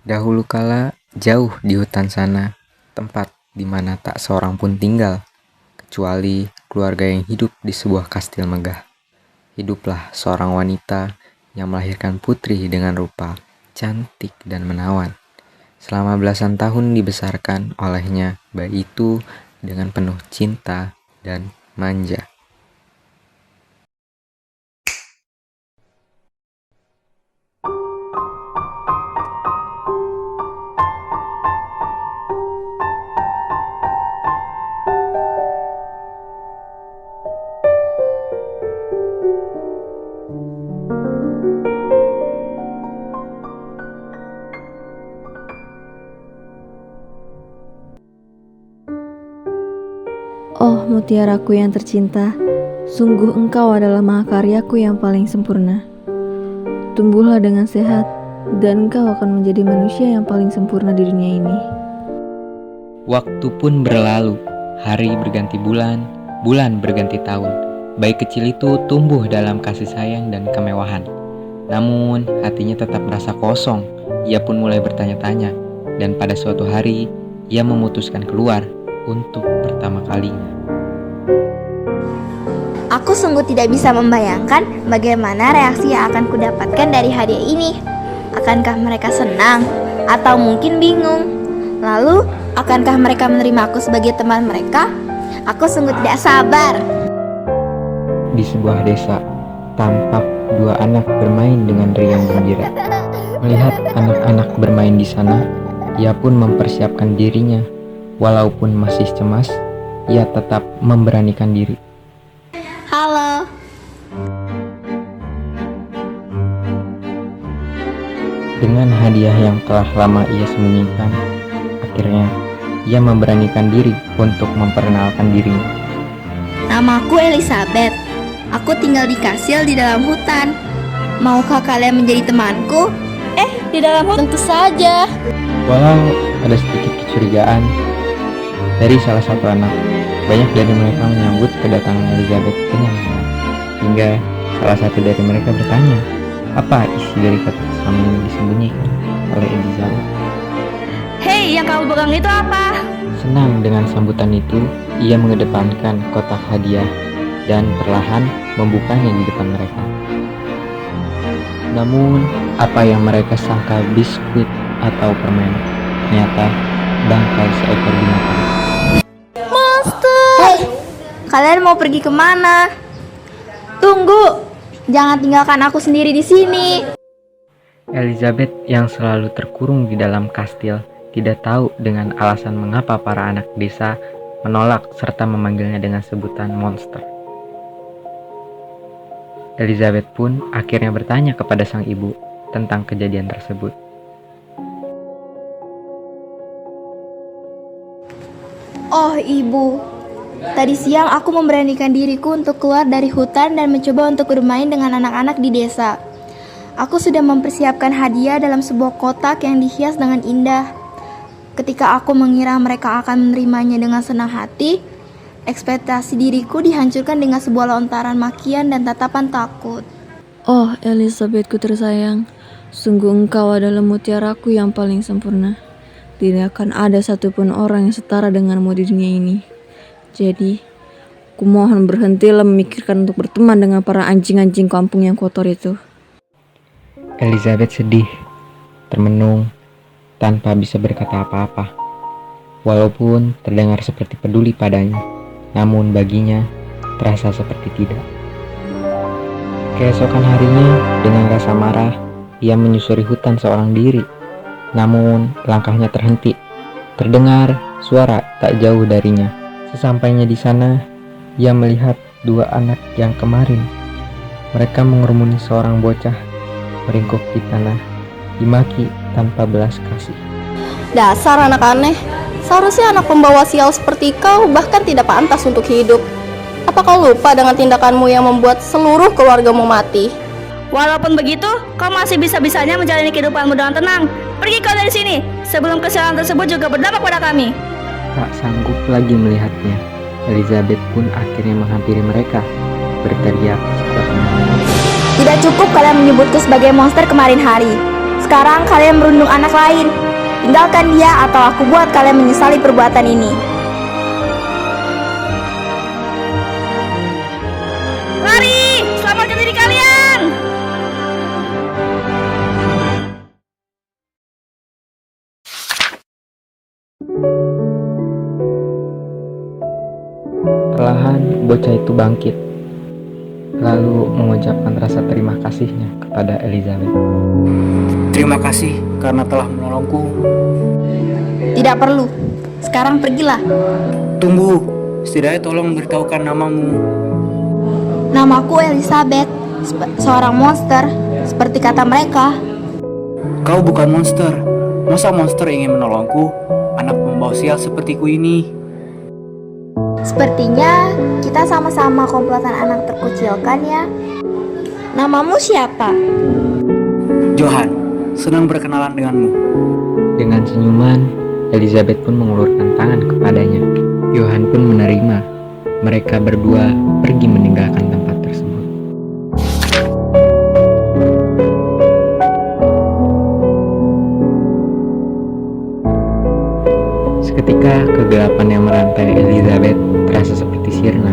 Dahulu kala, jauh di hutan sana, tempat di mana tak seorang pun tinggal, kecuali keluarga yang hidup di sebuah kastil megah. Hiduplah seorang wanita yang melahirkan putri dengan rupa cantik dan menawan. Selama belasan tahun dibesarkan olehnya bayi itu dengan penuh cinta dan manja. Oh mutiaraku yang tercinta, sungguh engkau adalah mahakaryaku yang paling sempurna. Tumbuhlah dengan sehat, dan engkau akan menjadi manusia yang paling sempurna di dunia ini. Waktu pun berlalu, hari berganti bulan, bulan berganti tahun. Bayi kecil itu tumbuh dalam kasih sayang dan kemewahan. Namun hatinya tetap merasa kosong. Ia pun mulai bertanya-tanya, dan pada suatu hari ia memutuskan keluar untuk pertama kalinya. Aku sungguh tidak bisa membayangkan bagaimana reaksi yang akan kudapatkan dari hadiah ini. Akankah mereka senang atau mungkin bingung? Lalu, akankah mereka menerima aku sebagai teman mereka? Aku sungguh tidak sabar. Di sebuah desa, tampak dua anak bermain dengan riang gembira. Melihat anak-anak bermain di sana, ia pun mempersiapkan dirinya. Walaupun masih cemas, ia tetap memberanikan diri. Halo. Dengan hadiah yang telah lama ia sembunyikan, akhirnya ia memberanikan diri untuk memperkenalkan dirinya. Namaku Elizabeth. Aku tinggal di kastil di dalam hutan. Maukah kalian menjadi temanku? Di dalam hutan tentu saja. Walau ada sedikit kecurigaan dari salah satu anak, banyak dari mereka menyambut kedatangan Elizabeth dengan hangat. Hingga salah satu dari mereka bertanya, apa isi dari kata sama yang disembunyikan oleh Elizabeth. Hei, yang kamu pegang itu apa? Senang dengan sambutan itu, ia mengedepankan kotak hadiah dan perlahan membukanya di depan mereka. Namun, apa yang mereka sangka biskuit atau permen, ternyata bangkai seekor binatang. Hei, kalian mau pergi kemana? Tunggu, jangan tinggalkan aku sendiri di sini. Elizabeth yang selalu terkurung di dalam kastil tidak tahu dengan alasan mengapa para anak desa menolak serta memanggilnya dengan sebutan monster. Elizabeth pun akhirnya bertanya kepada sang ibu tentang kejadian tersebut. Oh ibu, tadi siang aku memberanikan diriku untuk keluar dari hutan dan mencoba untuk bermain dengan anak-anak di desa. Aku sudah mempersiapkan hadiah dalam sebuah kotak yang dihias dengan indah. Ketika aku mengira mereka akan menerimanya dengan senang hati, ekspektasi diriku dihancurkan dengan sebuah lontaran makian dan tatapan takut. Oh Elizabethku tersayang, sungguh engkau adalah mutiaraku yang paling sempurna. Tidak akan ada satupun orang yang setara denganmu di dunia ini. Jadi, kumohon berhentilah memikirkan untuk berteman dengan para anjing-anjing kampung yang kotor itu. Elizabeth sedih, termenung, tanpa bisa berkata apa-apa. Walaupun terdengar seperti peduli padanya, namun baginya terasa seperti tidak. Keesokan harinya, dengan rasa marah, ia menyusuri hutan seorang diri. Namun langkahnya terhenti. Terdengar suara tak jauh darinya. Sesampainya di sana, ia melihat dua anak yang kemarin. Mereka mengerumuni seorang bocah, meringkuk di tanah, dimaki tanpa belas kasih. Dasar anak aneh. Seharusnya anak pembawa sial seperti kau bahkan tidak pantas untuk hidup. Apa kau lupa dengan tindakanmu yang membuat seluruh keluargamu mati? Walaupun begitu, kau masih bisa-bisanya menjalani kehidupanmu dengan tenang. Pergi kau dari sini, sebelum kesialan tersebut juga berdampak pada kami. Tak sanggup lagi melihatnya, Elizabeth pun akhirnya menghampiri mereka, berteriak seperti Tidak cukup kalian menyebutku sebagai monster kemarin hari. Sekarang kalian merundung anak lain. Tinggalkan dia atau aku buat kalian menyesali perbuatan ini. Lari! Selamatkan diri kalian! Perlahan bocah itu bangkit, lalu mengucapkan rasa terima kasihnya kepada Elizabeth. Terima kasih karena telah menolongku. Tidak perlu. Sekarang pergilah. Tunggu, setidaknya tolong beritahukan namamu. Namaku Elizabeth, seorang monster, seperti kata mereka. Kau bukan monster. Masa monster ingin menolongku? Anak pembawa sial sepertiku ini. Sepertinya kita sama-sama komplotan anak terkucilkan ya. Namamu siapa? Johan, senang berkenalan denganmu. Dengan senyuman, Elizabeth pun mengulurkan tangan kepadanya. Johan pun menerima. Mereka berdua pergi meninggalkan tempat tersebut. Seketika kegelapan yang merantai Elizabeth terasa seperti sirna.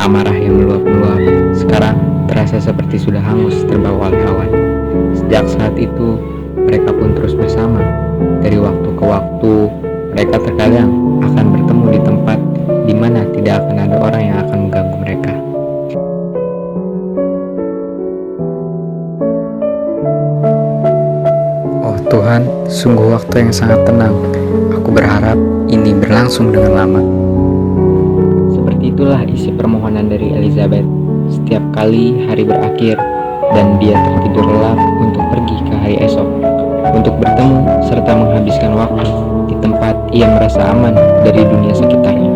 Amarah yang meluap-meluap sekarang terasa seperti sudah hangus terbawa oleh awan. Sejak saat itu, mereka pun terus bersama. Dari waktu ke waktu, mereka terkadang akan bertemu di tempat di mana tidak akan ada orang yang akan mengganggu mereka. Oh Tuhan, sungguh waktu yang sangat tenang. Aku berharap ini berlangsung dengan lama. Seperti itulah isi permohonan dari Elizabeth. Setiap kali hari berakhir dan dia tertidur lelap untuk pergi ke hari esok, untuk bertemu serta menghabiskan waktu di tempat ia merasa aman dari dunia sekitarnya.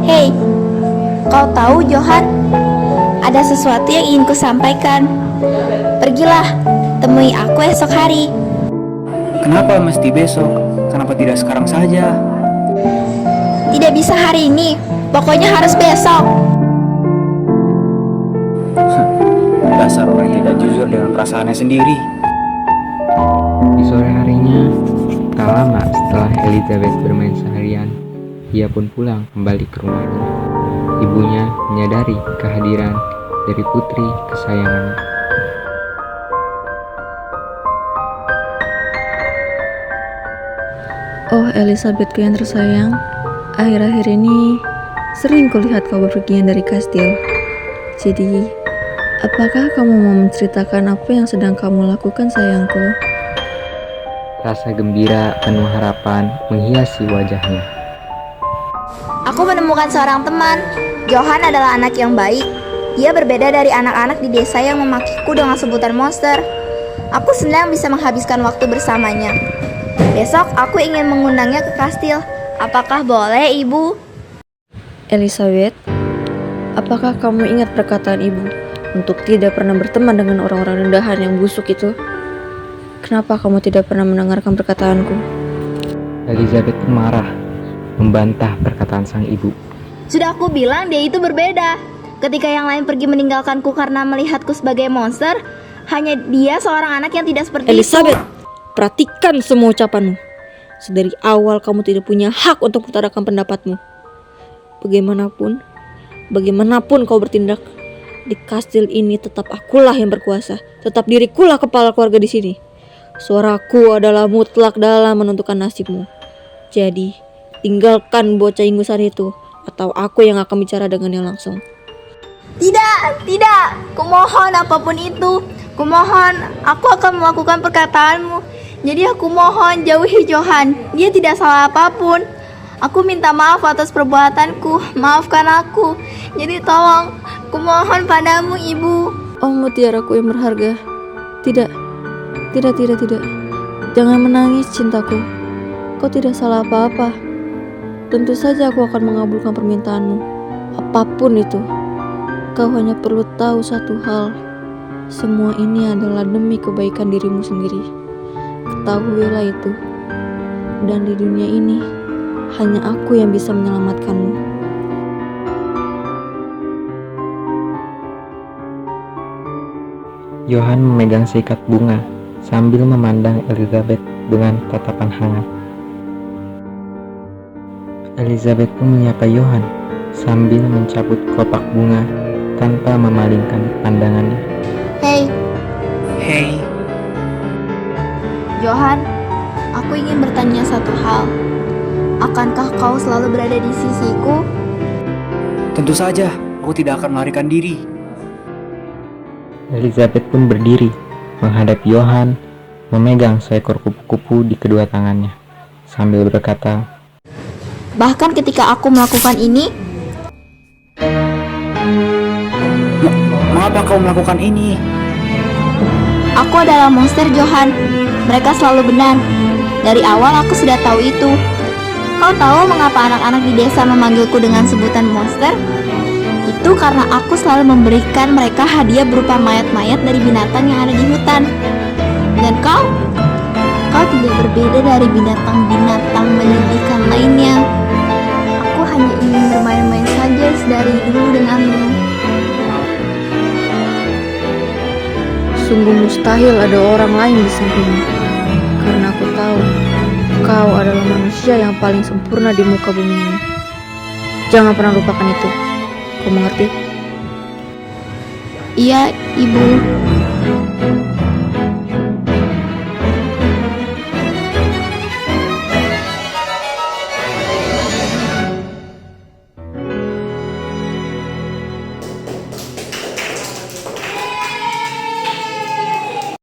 Hei, kau tahu Johan? Ada sesuatu yang ingin kusampaikan. Pergilah, temui aku esok hari. Kenapa mesti besok? Kenapa tidak sekarang saja? Tidak bisa hari ini, pokoknya harus besok. Dasar orang yang tidak jujur dengan perasaannya sendiri. Di sore harinya, tak lama setelah Elizabeth bermain seharian, ia pun pulang kembali ke rumahnya. Ibunya menyadari kehadiran dari putri kesayangannya. Oh Elizabethku yang tersayang, akhir-akhir ini sering kulihat kau berpergian dari kastil. Jadi, apakah kamu mau menceritakan apa yang sedang kamu lakukan sayangku? Rasa gembira penuh harapan menghiasi wajahnya. Aku menemukan seorang teman. Johan adalah anak yang baik. Dia berbeda dari anak-anak di desa yang memakiku dengan sebutan monster. Aku senang bisa menghabiskan waktu bersamanya. Besok aku ingin mengundangnya ke kastil. Apakah boleh, Ibu? Elizabeth, apakah kamu ingat perkataan ibu untuk tidak pernah berteman dengan orang-orang rendahan yang busuk itu? Kenapa kamu tidak pernah mendengarkan perkataanku? Elizabeth pun marah, membantah perkataan sang ibu. Sudah aku bilang dia itu berbeda. Ketika yang lain pergi meninggalkanku karena melihatku sebagai monster, hanya dia seorang anak yang tidak seperti Elizabeth, itu. perhatikan semua ucapanmu. Sedari awal kamu tidak punya hak untuk mengutarakan pendapatmu. Bagaimanapun kau bertindak, di kastil ini tetap akulah yang berkuasa. Tetap dirikulah kepala keluarga di sini. Suaraku adalah mutlak dalam menentukan nasibmu. Jadi, tinggalkan bocah ingusan itu, atau aku yang akan bicara dengannya langsung. Tidak. Kumohon apapun itu. Kumohon, aku akan melakukan perkataanmu. Jadi aku mohon jauhi Johan. Dia tidak salah apapun. Aku minta maaf atas perbuatanku. Maafkan aku. Jadi tolong, kumohon padamu, Ibu. Oh mutiaraku yang berharga. Tidak. Jangan menangis cintaku. Kau tidak salah apa-apa. Tentu saja aku akan mengabulkan permintaanmu. Apapun itu. Kau hanya perlu tahu satu hal. Semua ini adalah demi kebaikan dirimu sendiri. Ketahuilah itu. Dan di dunia ini hanya aku yang bisa menyelamatkanmu. Johan memegang seikat bunga sambil memandang Elizabeth dengan tatapan hangat. Elizabeth pun menyapa Johan sambil mencabut kotak bunga tanpa memalingkan pandangannya. Hei, Hei, Johan, aku ingin bertanya satu hal. Akankah kau selalu berada di sisiku? tentu saja aku tidak akan melarikan diri. Elizabeth pun berdiri menghadap Johan, memegang seekor kupu-kupu di kedua tangannya sambil berkata, Bahkan ketika aku melakukan ini, Mengapa kau melakukan ini? aku adalah monster, Johan. Mereka selalu benar. Dari awal aku sudah tahu itu. Kau tahu mengapa anak-anak di desa memanggilku dengan sebutan monster? Itu karena aku selalu memberikan mereka hadiah berupa mayat-mayat dari binatang yang ada di hutan. Dan kau tidak berbeda dari binatang-binatang menyedihkan lainnya. Aku hanya ingin bermain-main saja dari dulu denganmu. Sungguh mustahil ada orang lain di sampingmu, karena aku tahu kau adalah manusia yang paling sempurna di muka bumi ini. Jangan pernah lupakan itu. Kau mengerti? Iya, Ibu.